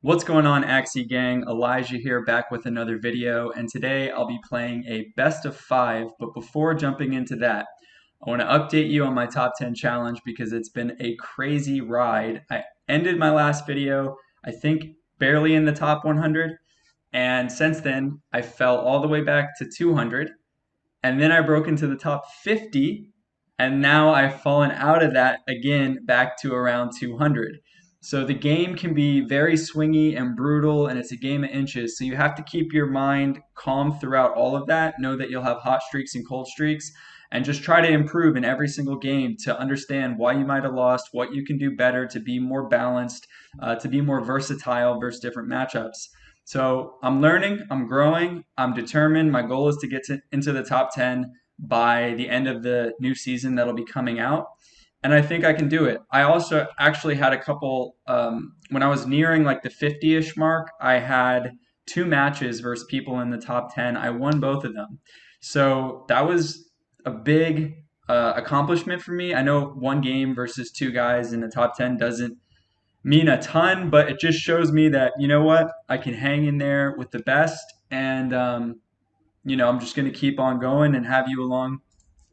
What's going on, Axie gang? Elijah here, back with another video, and today I'll be playing a best of 5, but before jumping into that, I want to update you on my top 10 challenge because it's been a crazy ride. I ended my last video, I think, barely in the top 100, and since then, I fell all the way back to 200, and then I broke into the top 50, and now I've fallen out of that again back to around 200. So the game can be very swingy and brutal, and it's a game of inches. So you have to keep your mind calm throughout all of that. Know that you'll have hot streaks and cold streaks, and just try to improve in every single game to understand why you might have lost, what you can do better to be more balanced, to be more versatile versus different matchups. So I'm learning, I'm growing, I'm determined. My goal is to get into the top 10 by the end of the new season that'll be coming out. And I think I can do it. I also actually had a couple, when I was nearing like the 50-ish mark, I had two matches versus people in the top 10. I won both of them. So that was a big accomplishment for me. I know one game versus two guys in the top 10 doesn't mean a ton, but it just shows me that, you know what, I can hang in there with the best. And, I'm just going to keep on going and have you along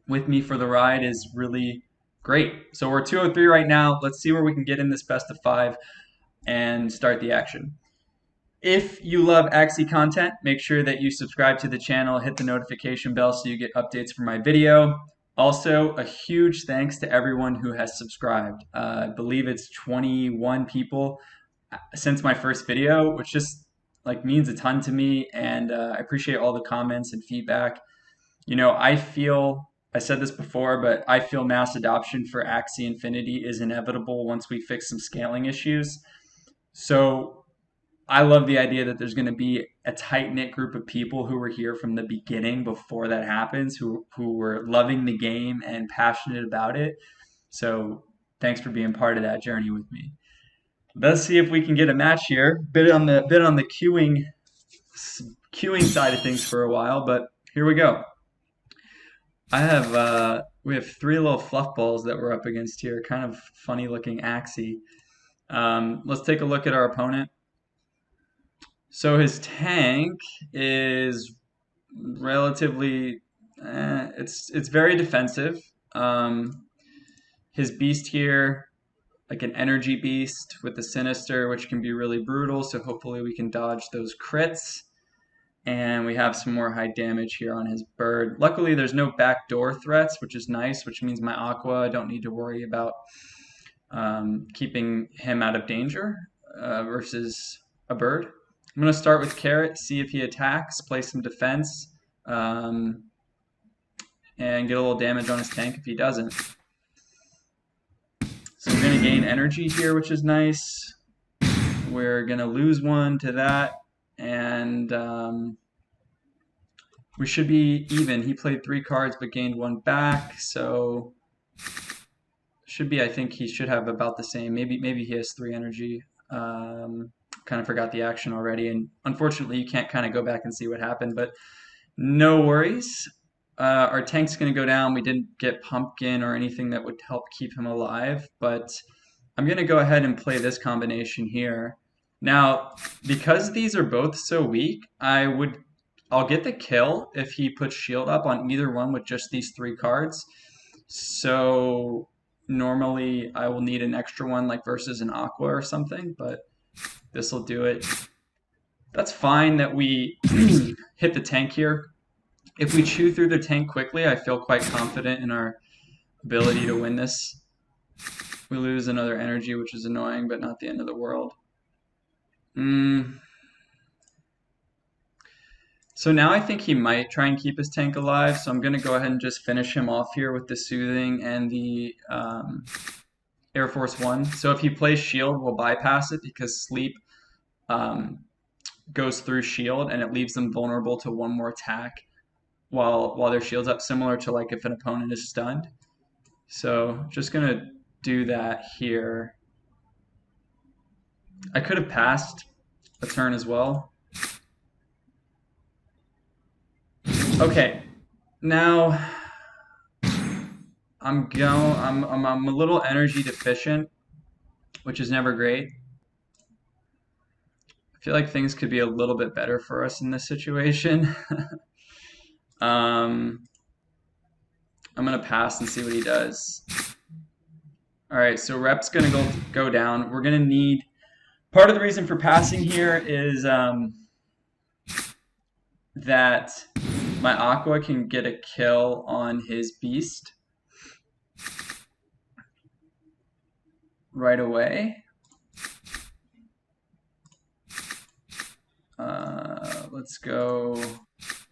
with me for the ride is really great. So we're 203 right now. Let's see where we can get in this best of 5 and start the action. If you love Axie content, make sure that you subscribe to the channel, hit the notification bell so you get updates from my video. Also, a huge thanks to everyone who has subscribed. I believe it's 21 people since my first video, which just like means a ton to me, and I appreciate all the comments and feedback. I said this before, but I feel mass adoption for Axie Infinity is inevitable once we fix some scaling issues. So I love the idea that there's going to be a tight-knit group of people who were here from the beginning before that happens, who were loving the game and passionate about it. So thanks for being part of that journey with me. Let's see if we can get a match here. Bit on the queuing side of things for a while, but here we go. We have three little fluff balls that we're up against here. Kind of funny looking Axie. Let's take a look at our opponent. So his tank is relatively, it's very defensive. His beast here, like an energy beast with the sinister, which can be really brutal. So hopefully we can dodge those crits. And we have some more high damage here on his bird. Luckily, there's no backdoor threats, which is nice, which means my Aqua, I don't need to worry about keeping him out of danger versus a bird. I'm going to start with Carrot, see if he attacks, play some defense, and get a little damage on his tank if he doesn't. So we're going to gain energy here, which is nice. We're going to lose one to that. And we should be even. He played 3 cards but gained 1 back, so I think he should have about the same. Maybe he has 3 energy. Kind of forgot the action already, and unfortunately you can't kind of go back and see what happened, but no worries. Our tank's going to go down. We didn't get Pumpkin or anything that would help keep him alive, but I'm going to go ahead and play this combination here. Now, because these are both so weak, I'll get the kill if he puts shield up on either one with just these 3 cards. So normally I will need an extra one like versus an Aqua or something, but this will do it. That's fine that we hit the tank here. If we chew through the tank quickly, I feel quite confident in our ability to win this. We lose another energy, which is annoying, but not the end of the world. So now I think he might try and keep his tank alive, so I'm going to go ahead and just finish him off here with the Soothing and the Air Force 1. So if he plays Shield, we'll bypass it because Sleep goes through Shield and it leaves them vulnerable to 1 more attack while their shield's up, similar to like if an opponent is stunned. So just going to do that here. I could have passed a turn as well. Okay, now I'm a little energy deficient, which is never great. I feel like things could be a little bit better for us in this situation. I'm gonna pass and see what he does. All right, so rep's gonna go down. We're gonna need, part of the reason for passing here is that my Aqua can get a kill on his beast right away. Let's go.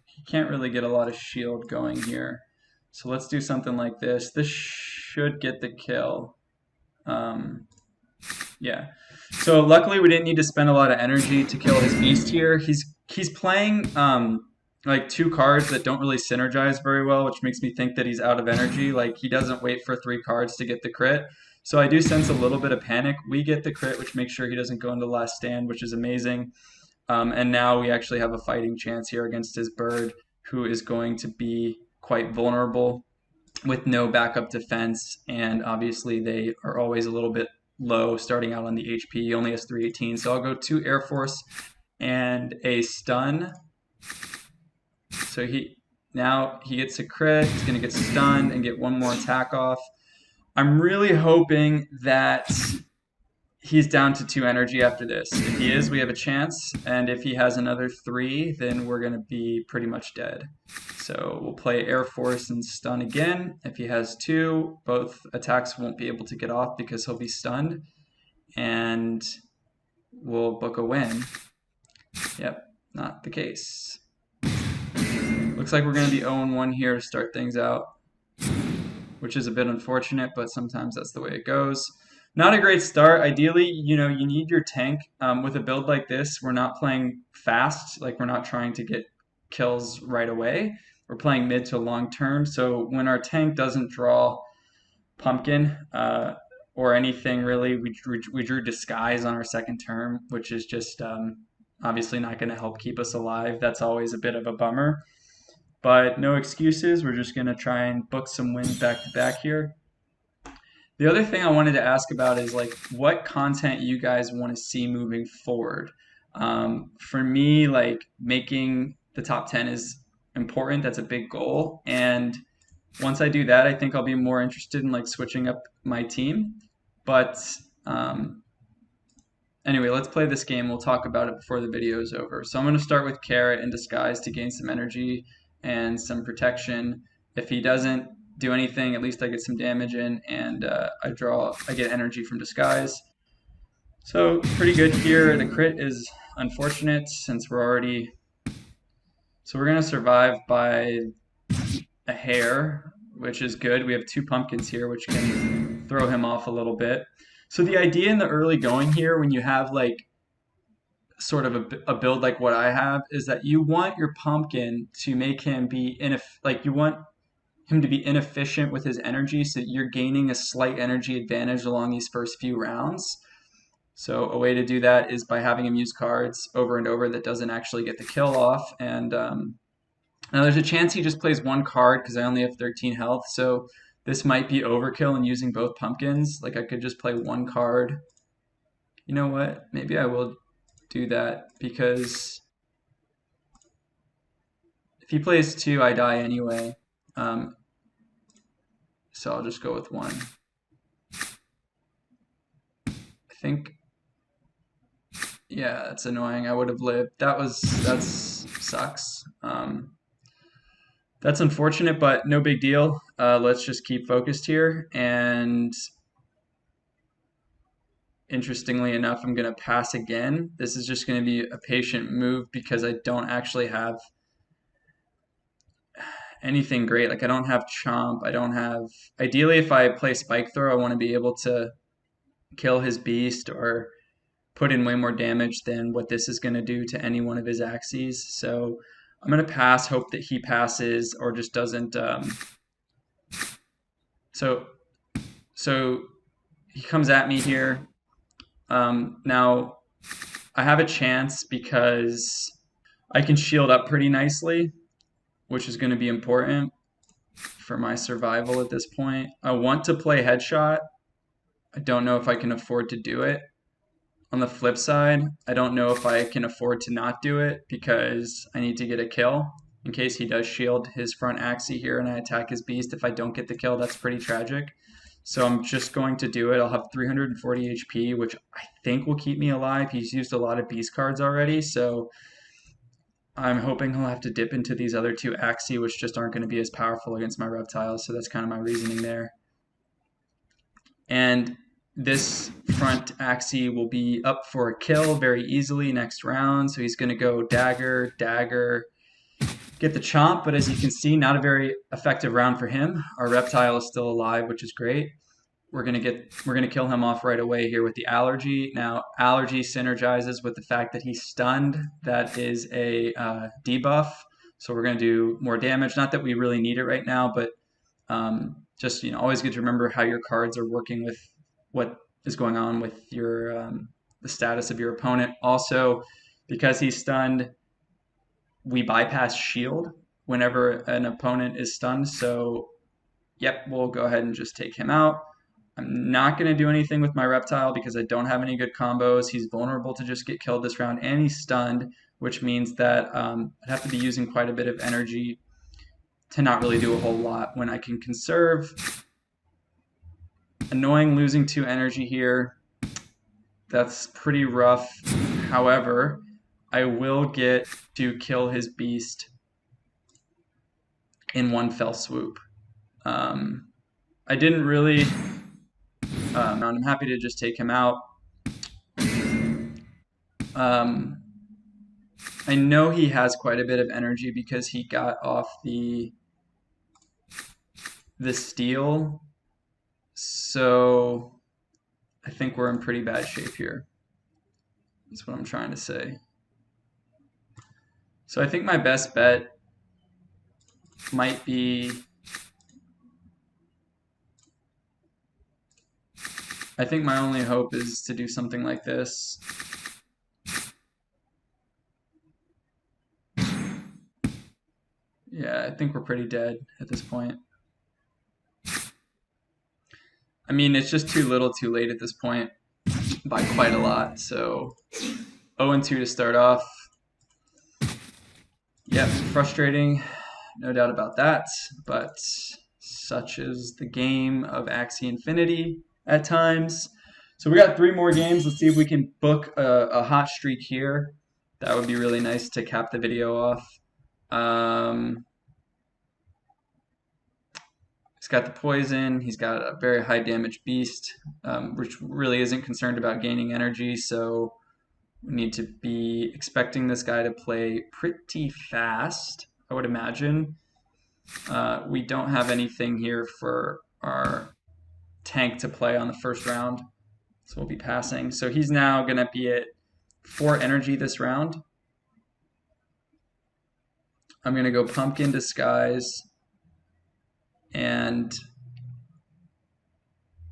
He can't really get a lot of shield going here. So let's do something like this. This should get the kill. Yeah. So luckily we didn't need to spend a lot of energy to kill his beast here. He's playing like 2 cards that don't really synergize very well, which makes me think that he's out of energy. Like he doesn't wait for 3 cards to get the crit. So I do sense a little bit of panic. We get the crit, which makes sure he doesn't go into last stand, which is amazing. And now we actually have a fighting chance here against his bird, who is going to be quite vulnerable with no backup defense. And obviously they are always a little bit low starting out on the HP. He only has 318. So I'll go 2 Air Force and a stun. So now he gets a crit. He's going to get stunned and get 1 more attack off. I'm really hoping that he's down to 2 energy after this. If he is, we have a chance. And if he has another 3, then we're going to be pretty much dead. So we'll play Air Force and stun again. If he has 2, both attacks won't be able to get off because he'll be stunned. And we'll book a win. Yep, not the case. Looks like we're going to be 0-1 here to start things out, which is a bit unfortunate, but sometimes that's the way it goes. Not a great start. Ideally, you need your tank. With a build like this, we're not playing fast. Like, we're not trying to get kills right away. We're playing mid to long term. So when our tank doesn't draw Pumpkin or anything really, we drew Disguise on our second turn, which is just obviously not going to help keep us alive. That's always a bit of a bummer. But no excuses. We're just going to try and book some wins back to back here. The other thing I wanted to ask about is like what content you guys want to see moving forward. For me, like making the top 10 is important. That's a big goal. And once I do that, I think I'll be more interested in like switching up my team. But anyway, let's play this game. We'll talk about it before the video is over. So I'm going to start with Carrot and Disguise to gain some energy and some protection. If he doesn't do anything, at least I get some damage in, and I get energy from Disguise. So pretty good here. The crit is unfortunate since we're already... So we're going to survive by a hair, which is good. We have 2 pumpkins here, which can throw him off a little bit. So the idea in the early going here, when you have like sort of a build like what I have, is that you want your pumpkin to make him be you want him to be inefficient with his energy, so you're gaining a slight energy advantage along these first few rounds. So a way to do that is by having him use cards over and over that doesn't actually get the kill off. And now there's a chance he just plays 1 card because I only have 13 health. So this might be overkill in using both pumpkins. Like I could just play 1 card. You know what? Maybe I will do that because if he plays 2, I die anyway. So I'll just go with 1. I think, yeah, that's annoying. I would have lived. That sucks. That's unfortunate, but no big deal. Let's just keep focused here. And interestingly enough, I'm going to pass again. This is just going to be a patient move because I don't actually have anything great. Like I don't have Chomp. I don't have... Ideally, if I play Spike Throw, I want to be able to kill his beast or put in way more damage than what this is going to do to any one of his Axies. So I'm going to pass, hope that he passes or just doesn't... So he comes at me here. Now, I have a chance because I can shield up pretty nicely, which is going to be important for my survival at this point. I want to play Headshot. I don't know if I can afford to do it. On the flip side, I don't know if I can afford to not do it because I need to get a kill in case he does shield his front Axie here and I attack his beast. If I don't get the kill, that's pretty tragic. So I'm just going to do it. I'll have 340 HP, which I think will keep me alive. He's used a lot of beast cards already, so I'm hoping he'll have to dip into these other two Axie, which just aren't going to be as powerful against my reptiles. So that's kind of my reasoning there. And this front Axie will be up for a kill very easily next round. So he's going to go dagger, dagger, get the chomp. But as you can see, not a very effective round for him. Our reptile is still alive, which is great. We're gonna kill him off right away here with the allergy. Now, allergy synergizes with the fact that he's stunned. That is a debuff. So we're gonna do more damage. Not that we really need it right now, but just always good to remember how your cards are working with what is going on with your the status of your opponent. Also, because he's stunned, we bypass shield whenever an opponent is stunned. So, yep, we'll go ahead and just take him out. I'm not going to do anything with my reptile because I don't have any good combos. He's vulnerable to just get killed this round, and he's stunned, which means that I'd have to be using quite a bit of energy to not really do a whole lot when I can conserve. Annoying losing 2 energy here. That's pretty rough. However, I will get to kill his beast in one fell swoop. I didn't really... I'm happy to just take him out. I know he has quite a bit of energy because he got off the steal. So I think we're in pretty bad shape here. That's what I'm trying to say. So I think my best bet might be... I think my only hope is to do something like this. Yeah, I think we're pretty dead at this point. I mean, it's just too little too late at this point by quite a lot. So 0-2 to start off. Yep, frustrating, no doubt about that. But such is the game of Axie Infinity at times. So we got 3 more games. Let's see if we can book a hot streak here. That would be really nice to cap the video off. He's got the poison. He's got a very high damage beast, which really isn't concerned about gaining energy. So we need to be expecting this guy to play pretty fast, I would imagine. We don't have anything here for our tank to play on the first round, so we'll be passing. So he's now going to be at 4 energy this round. I'm going to go Pumpkin Disguise, and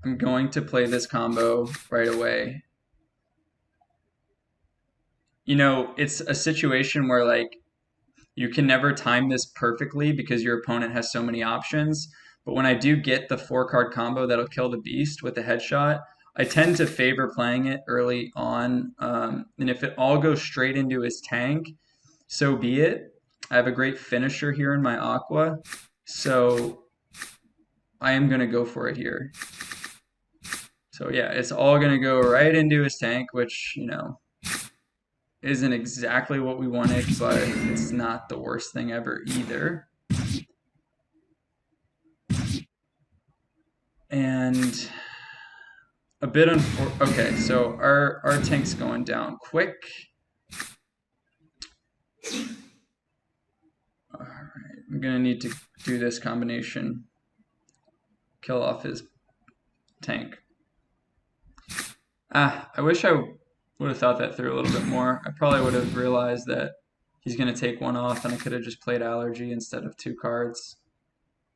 I'm going to play this combo right away. It's a situation where like you can never time this perfectly because your opponent has so many options. But when I do get the 4-card combo that'll kill the beast with a headshot, I tend to favor playing it early on. And if it all goes straight into his tank, so be it. I have a great finisher here in my Aqua, so I am going to go for it here. So yeah, it's all going to go right into his tank, which, isn't exactly what we wanted, but it's not the worst thing ever either. And a bit okay, so our tank's going down quick. All right, I'm gonna need to do this combination. Kill off his tank. I wish I would have thought that through a little bit more. I probably would have realized that he's going to take 1 off, and I could have just played Allergy instead of 2 cards.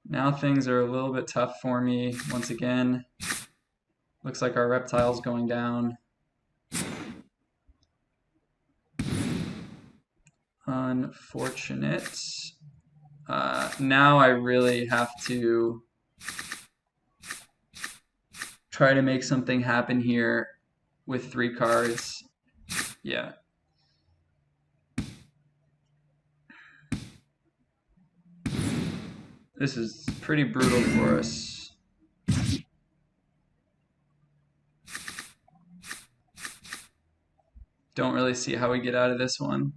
Now things are a little bit tough for me once again. Looks like our reptile's going down. Unfortunate. Now I really have to try to make something happen here with 3 cards. Yeah. This is pretty brutal for us. Don't really see how we get out of this one.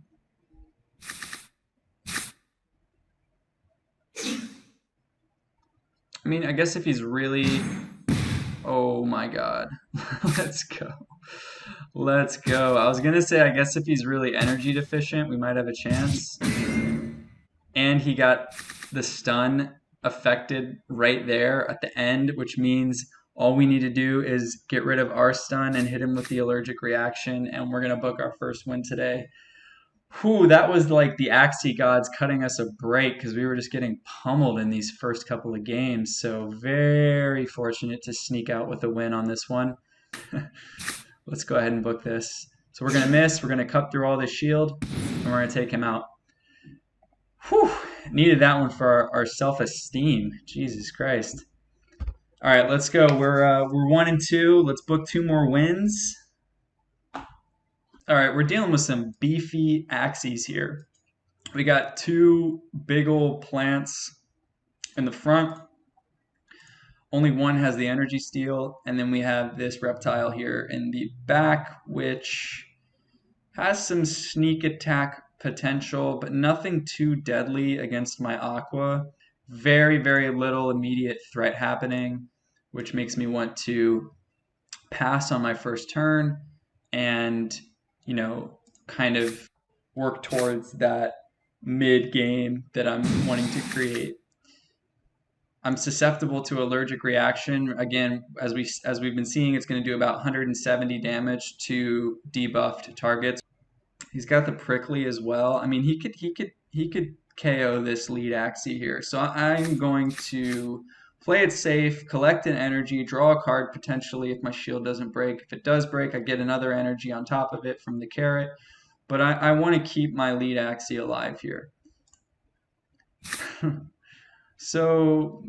I mean, I guess if he's really... Oh my god. Let's go. Let's go. I was going to say, I guess if he's really energy deficient, we might have a chance. And he got the stun affected right there at the end, which means all we need to do is get rid of our stun and hit him with the allergic reaction, and we're going to book our first win today. Whew, that was like the Axie gods cutting us a break because we were just getting pummeled in these first couple of games. So very fortunate to sneak out with a win on this one. Let's go ahead and book this. So we're going to miss. We're going to cut through all this shield, and we're going to take him out. Whew, needed that one for our self-esteem. Jesus Christ. All right, let's go. We're 1-2. Let's book 2 more wins. All right, we're dealing with some beefy Axies here. We got 2 big old plants in the front. Only one has the energy steal, and then we have this reptile here in the back, which has some sneak attack potential, but nothing too deadly against my Aqua. Very, very little immediate threat happening, which makes me want to pass on my first turn and, you know, kind of work towards that mid game that I'm wanting to create. I'm susceptible to allergic reaction. Again, as we've been seeing, it's going to do about 170 damage to debuffed targets. He's got the prickly as well. I mean, he could KO this lead Axie here. So I'm going to play it safe, collect an energy, draw a card potentially if my shield doesn't break. If it does break, I get another energy on top of it from the carrot. But I want to keep my lead Axie alive here. So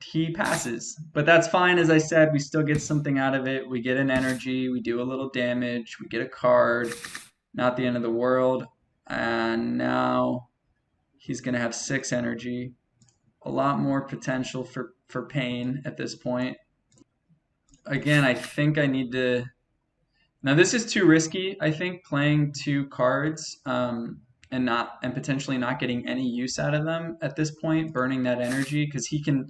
he passes, but that's fine. As I said, we still get something out of it. We get an energy, we do a little damage, we get a card. Not the end of the world. And now he's going to have 6 energy. A lot more potential for pain at this point. Again, I think I need to... Now this is too risky, I think, playing 2 cards and potentially not getting any use out of them at this point, burning that energy, because he can,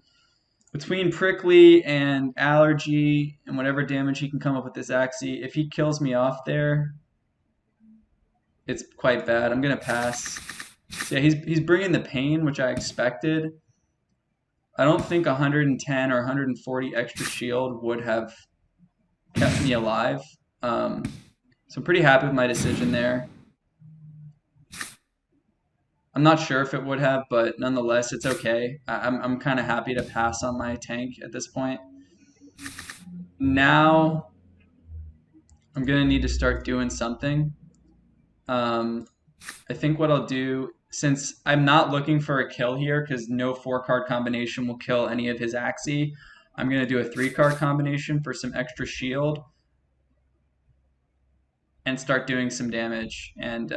between prickly and allergy and whatever damage he can come up with this Axie, if he kills me off there, it's quite bad. I'm going to pass. So yeah, he's bringing the pain, which I expected. I don't think 110 or 140 extra shield would have kept me alive. So I'm pretty happy with my decision there. I'm not sure if it would have, but nonetheless, it's okay. I'm kind of happy to pass on my tank at this point. Now, I'm going to need to start doing something. I think what I'll do, since I'm not looking for a kill here, because no 4-card combination will kill any of his Axie, I'm going to do a 3-card combination for some extra shield and start doing some damage and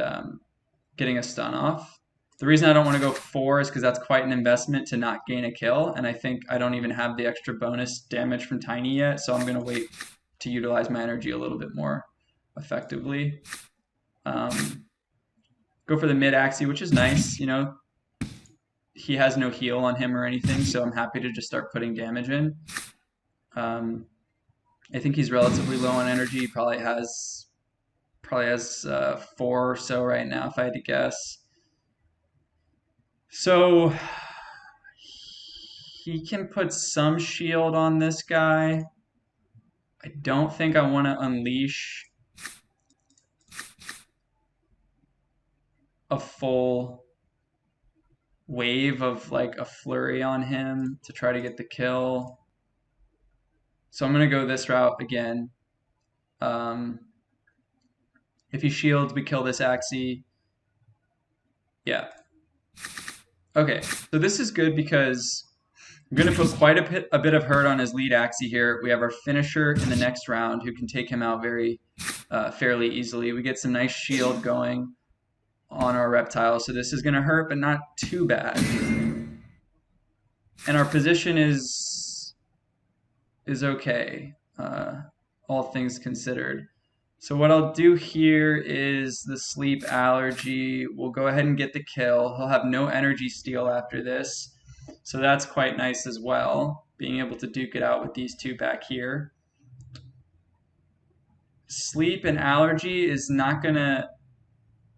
getting a stun off. The reason I don't want to go 4 is because that's quite an investment to not gain a kill, and I think I don't even have the extra bonus damage from Tiny yet, so I'm going to wait to utilize my energy a little bit more effectively. Go for the mid Axie, which is nice. You know, he has no heal on him or anything, so I'm happy to just start putting damage in. I think he's relatively low on energy. He probably has 4 or so right now, if I had to guess. So he can put some shield on this guy. I don't think I want to unleash a full wave of like a flurry on him to try to get the kill. So I'm going to go this route again. If he shields, we kill this Axie. Yeah. Okay, so this is good because I'm going to put quite a bit of hurt on his lead Axie here. We have our finisher in the next round who can take him out very fairly easily. We get some nice shield going on our reptile, so this is going to hurt, but not too bad. And our position is okay, all things considered. So what I'll do here is the sleep allergy. We'll go ahead and get the kill. He'll have no energy steal after this. So that's quite nice as well, being able to duke it out with these two back here. Sleep and allergy is not gonna,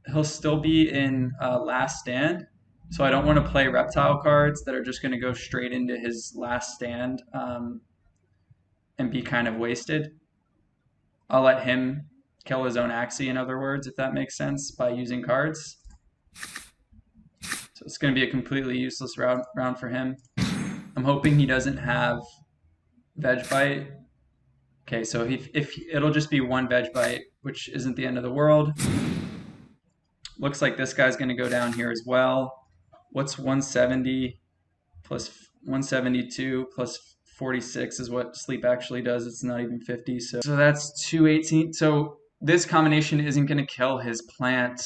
he'll still be in last stand. So I don't want to play reptile cards that are just gonna go straight into his last stand and be kind of wasted. I'll let him kill his own Axie, in other words, if that makes sense, by using cards. So it's going to be a completely useless round for him. I'm hoping he doesn't have Veg Bite. Okay, so if it'll just be one Veg Bite, which isn't the end of the world. Looks like this guy's going to go down here as well. What's 170 plus 172 plus 46 is what sleep actually does. It's not even 50. So that's 218. So this combination isn't going to kill his plant.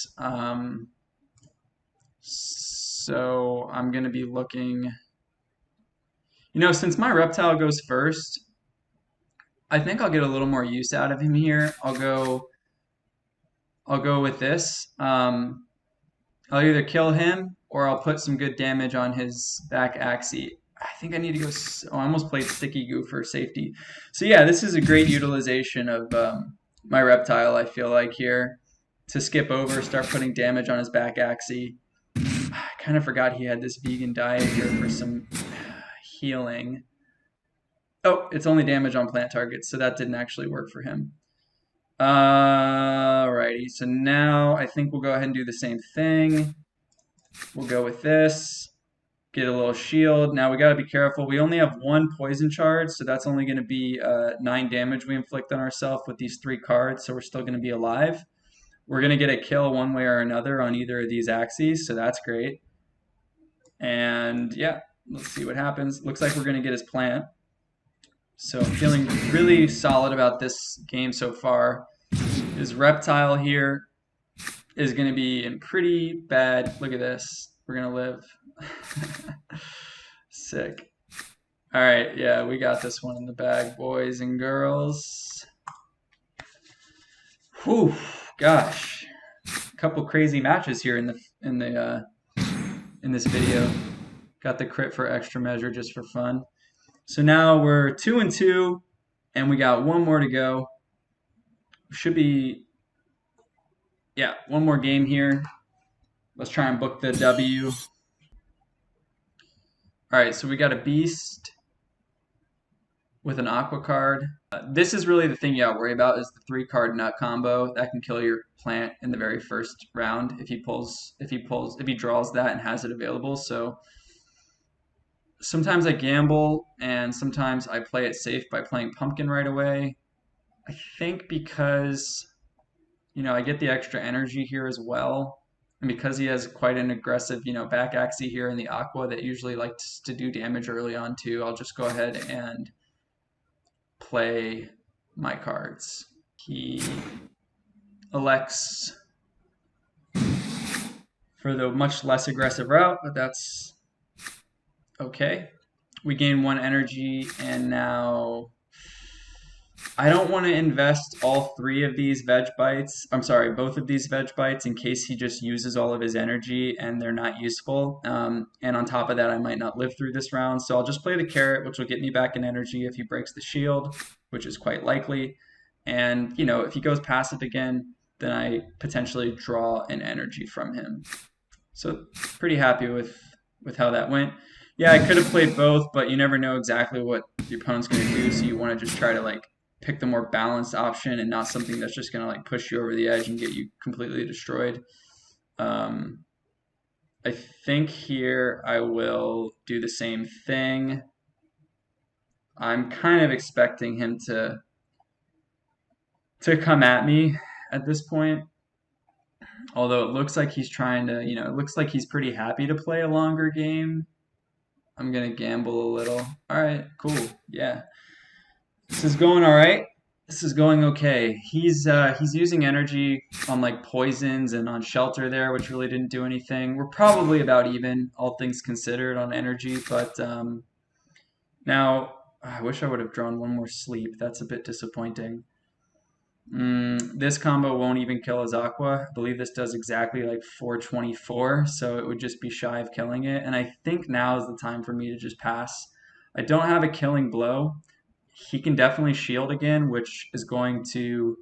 So I'm going to be looking, since my reptile goes first, I think I'll get a little more use out of him here. I'll go with this. I'll either kill him or I'll put some good damage on his back Axie. I think I need to go, I almost played Sticky Goo for safety. So yeah, this is a great utilization of my reptile, I feel like, here. To skip over, start putting damage on his back Axie. I kind of forgot he had this vegan diet here for some healing. Oh, it's only damage on plant targets, so that didn't actually work for him. Alrighty, so now I think we'll go ahead and do the same thing. We'll go with this. Get a little shield. Now we got to be careful. We only have one poison charge, so that's only going to be 9 damage we inflict on ourselves with these 3 cards, so we're still going to be alive. We're going to get a kill one way or another on either of these Axies, so that's great. And yeah, let's see what happens. Looks like we're going to get his plant. So I'm feeling really solid about this game so far. His reptile here is going to be in pretty bad. Look at this. We're going to live. Sick. All right, yeah, we got this one in the bag, boys and girls. Whew, gosh, a couple crazy matches here in this video. Got the crit for extra measure just for fun. So now we're 2-2, and we got one more to go. Should be, yeah, one more game here. Let's try and book the W. All right, so we got a beast with an aqua card. This is really the thing you gotta worry about, is the 3-card nut combo that can kill your plant in the very first round if he draws that and has it available. So sometimes I gamble and sometimes I play it safe by playing pumpkin right away. I think because I get the extra energy here as well. And because he has quite an aggressive, back Axie here in the aqua that usually likes to do damage early on too, I'll just go ahead and play my cards. He elects for the much less aggressive route, but that's okay. We gain 1 energy, and now I don't want to invest all 3 of these Veg Bites. I'm sorry, both of these Veg Bites, in case he just uses all of his energy and they're not useful. And on top of that, I might not live through this round. So I'll just play the carrot, which will get me back in energy if he breaks the shield, which is quite likely. And, if he goes passive again, then I potentially draw an energy from him. So pretty happy with how that went. Yeah, I could have played both, but you never know exactly what your opponent's going to do. So you want to just try to pick the more balanced option and not something that's just going to push you over the edge and get you completely destroyed. I think here I will do the same thing. I'm kind of expecting him to come at me at this point. Although it looks like he's trying to, it looks like he's pretty happy to play a longer game. I'm gonna gamble a little. All right, cool. Yeah, this is going all right. This is going okay. He's using energy on like poisons and on shelter there, which really didn't do anything. We're probably about even, all things considered, on energy. But now I wish I would have drawn one more sleep. That's a bit disappointing. This combo won't even kill his Aqua. I believe this does exactly like 424, so it would just be shy of killing it. And I think now is the time for me to just pass. I don't have a killing blow. He can definitely shield again, which is going to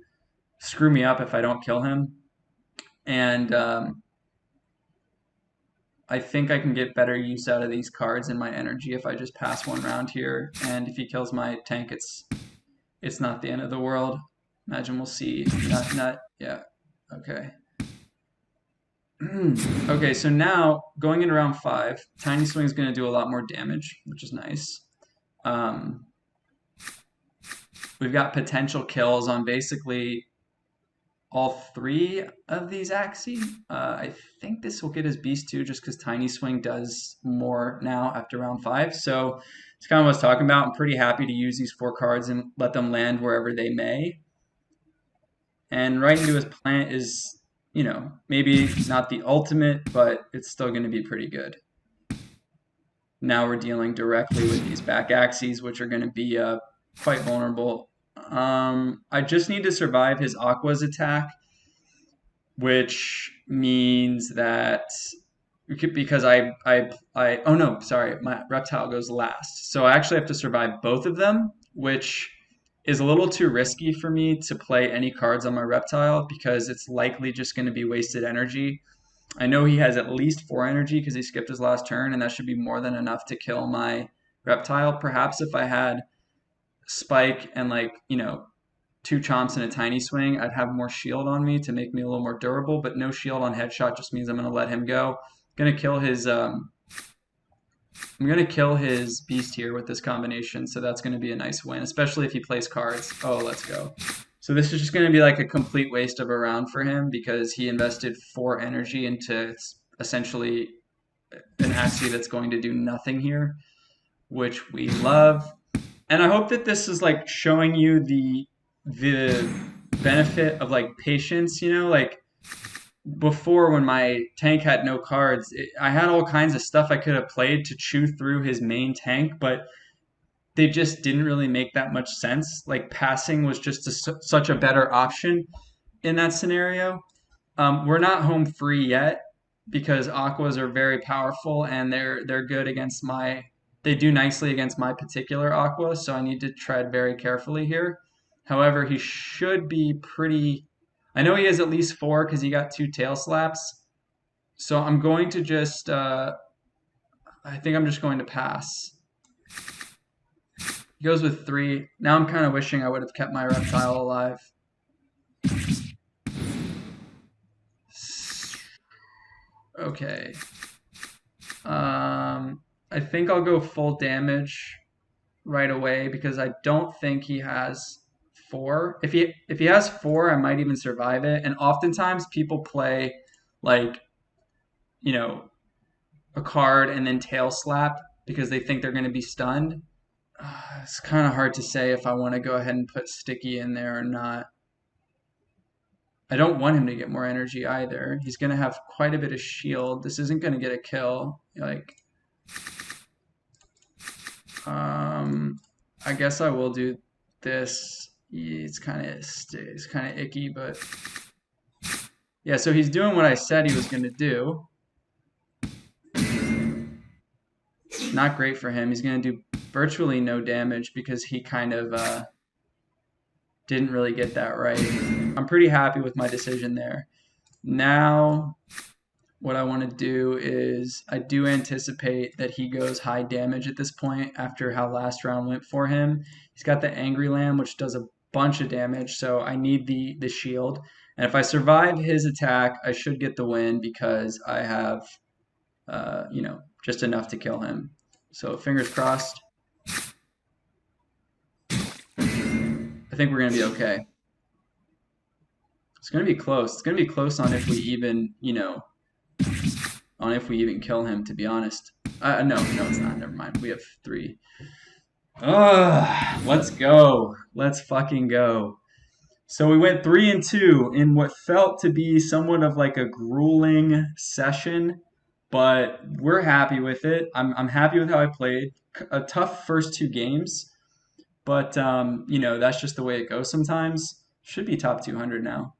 screw me up if I don't kill him. And I think I can get better use out of these cards and my energy if I just pass one round here. And if he kills my tank, it's not the end of the world. Imagine we'll see. Yeah. Okay. Okay, so now going into round 5, Tiny Swing is going to do a lot more damage, which is nice. We've got potential kills on basically all 3 of these Axie. I think this will get his Beast too, just because Tiny Swing does more now after round 5. So it's kind of what I was talking about. I'm pretty happy to use these 4 cards and let them land wherever they may. And right into his plant is, you know, maybe not the ultimate, but it's still going to be pretty good. Now we're dealing directly with these back Axies, which are going to be quite vulnerable. I just need to survive his Aqua's attack, which means that because oh no, sorry, my Reptile goes last. So I actually have to survive both of them, which is a little too risky for me to play any cards on my Reptile because it's likely just going to be wasted energy. I know he has at least 4 energy because he skipped his last turn, and that should be more than enough to kill my Reptile. Perhaps if I had Spike and, like, you know, 2 Chomps and a Tiny Swing, I'd have more shield on me to make me a little more durable, but no shield on Headshot just means I'm going to let him go. I'm gonna kill his Beast here with this combination, so that's gonna be a nice win, especially if he plays cards. Oh, let's go. So this is just gonna be like a complete waste of a round for him because he invested 4 energy into essentially an Axie that's going to do nothing here, which we love. And I hope that this is like showing you the benefit of like patience, you know, like before when my tank had no cards, I had all kinds of stuff I could have played to chew through his main tank, but they just didn't really make that much sense. Like passing was just such a better option in that scenario. We're not home free yet because Aquas are very powerful and they're good against my. They do nicely against my particular Aqua, so I need to tread very carefully here. However, he should be pretty. I know he has at least 4 because he got 2 tail slaps. So I'm going to just. I think I'm just going to pass. He goes with 3. Now I'm kind of wishing I would have kept my Reptile alive. Okay. I think I'll go full damage right away because I don't think he has 4. If he has 4, I might even survive it. And oftentimes people play like, you know, a card and then tail slap because they think they're going to be stunned. It's kind of hard to say if I want to go ahead and put Sticky in there or not. I don't want him to get more energy either. He's going to have quite a bit of shield. This isn't going to get a kill. Like, I guess I will do this. It's kind of icky, but yeah. So he's doing what I said he was going to do. Not great for him. He's going to do virtually no damage because he kind of didn't really get that right. I'm pretty happy with my decision there. Now, what I want to do is I do anticipate that he goes high damage at this point after how last round went for him. He's got the Angry Lamb, which does a bunch of damage, so I need the shield. And if I survive his attack, I should get the win because I have, you know, just enough to kill him. So fingers crossed. I think we're going to be okay. It's going to be close. It's going to be close on if we even, you know, I don't know if we even kill him, to be honest. No, it's not. Never mind. We have 3. Let's go. Let's fucking go. So we went 3-2 in what felt to be somewhat of like a grueling session, but we're happy with it. I'm happy with how I played. A tough first 2 games, but that's just the way it goes sometimes. Should be top 200 now.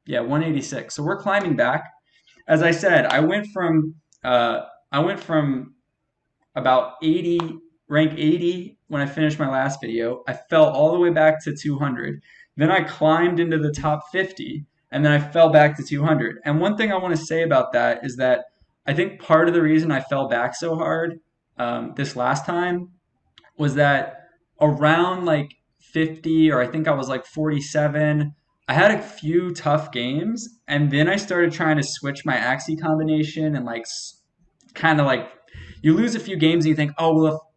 Yeah, 186. So we're climbing back. As I said, I went from about 80, rank 80 when I finished my last video. I fell all the way back to 200. Then I climbed into the top 50, and then I fell back to 200. And one thing I want to say about that is that I think part of the reason I fell back so hard this last time was that around like 50, or I think I was like 47, I had a few tough games, and then I started trying to switch my Axie combination and like kind of like you lose a few games and you think, oh, well,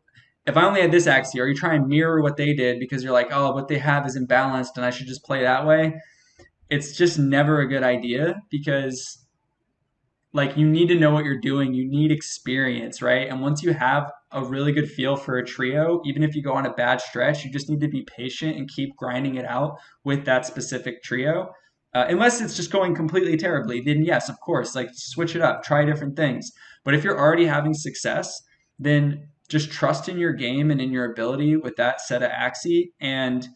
if I only had this Axie, or you try and mirror what they did because you're like, oh, what they have is imbalanced and I should just play that way. It's just never a good idea because like you need to know what you're doing. You need experience, right? And once you have a really good feel for a trio, even if you go on a bad stretch, you just need to be patient and keep grinding it out with that specific trio. Unless it's just going completely terribly, then yes, of course, like switch it up, try different things. But if you're already having success, then just trust in your game and in your ability with that set of Axie, and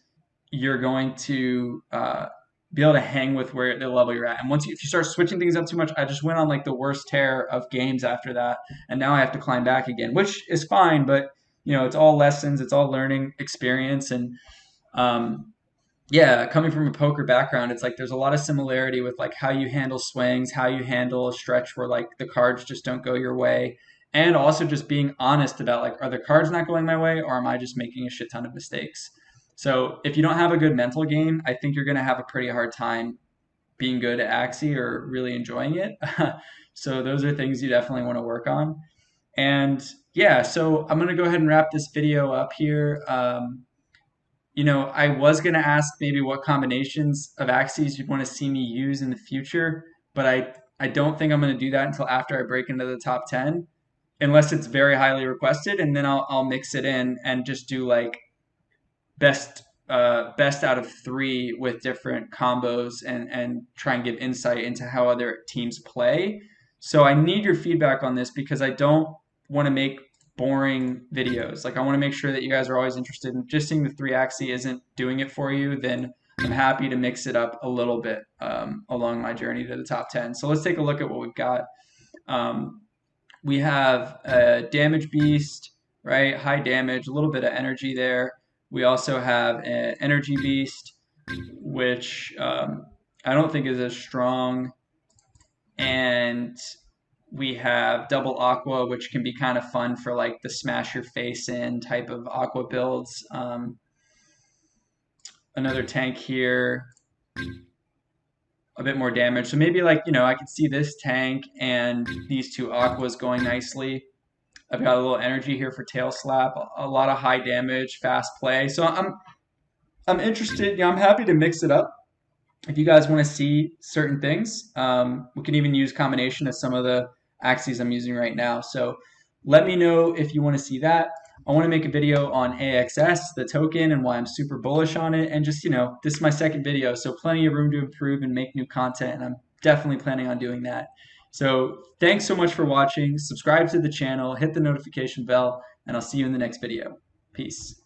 you're going to be able to hang with where the level you're at. And if you start switching things up too much, I just went on like the worst tear of games after that, and now I have to climb back again, which is fine. But it's all lessons, it's all learning experience, and yeah, coming from a poker background, it's like there's a lot of similarity with like how you handle swings, how you handle a stretch where like the cards just don't go your way, and also just being honest about like, are the cards not going my way, or am I just making a shit ton of mistakes? So if you don't have a good mental game, I think you're going to have a pretty hard time being good at Axie or really enjoying it. So those are things you definitely want to work on. And yeah, so I'm going to go ahead and wrap this video up here. I was going to ask maybe what combinations of Axies you'd want to see me use in the future, but I don't think I'm going to do that until after I break into the top 10, unless it's very highly requested, and then I'll mix it in and just do like best out of 3 with different combos and try and give insight into how other teams play. So I need your feedback on this because I don't want to make boring videos. Like I want to make sure that you guys are always interested in just seeing the 3 Axie isn't doing it for you, then I'm happy to mix it up a little bit along my journey to the top 10. So let's take a look at what we've got. We have a damage beast, right? High damage, a little bit of energy there. We also have an energy beast, which I don't think is as strong. And we have double aqua, which can be kind of fun for like the smash your face in type of aqua builds. Another tank here, a bit more damage. So maybe like, I could see this tank and these 2 aquas going nicely. I've got a little energy here for tail slap, a lot of high damage, fast play. So I'm interested. I'm happy to mix it up. If you guys want to see certain things, we can even use combination of some of the Axies I'm using right now. So let me know if you want to see that. I want to make a video on AXS, the token, and why I'm super bullish on it. And just, this is my second video, so plenty of room to improve and make new content, and I'm definitely planning on doing that. So thanks so much for watching. Subscribe to the channel, hit the notification bell, and I'll see you in the next video. Peace.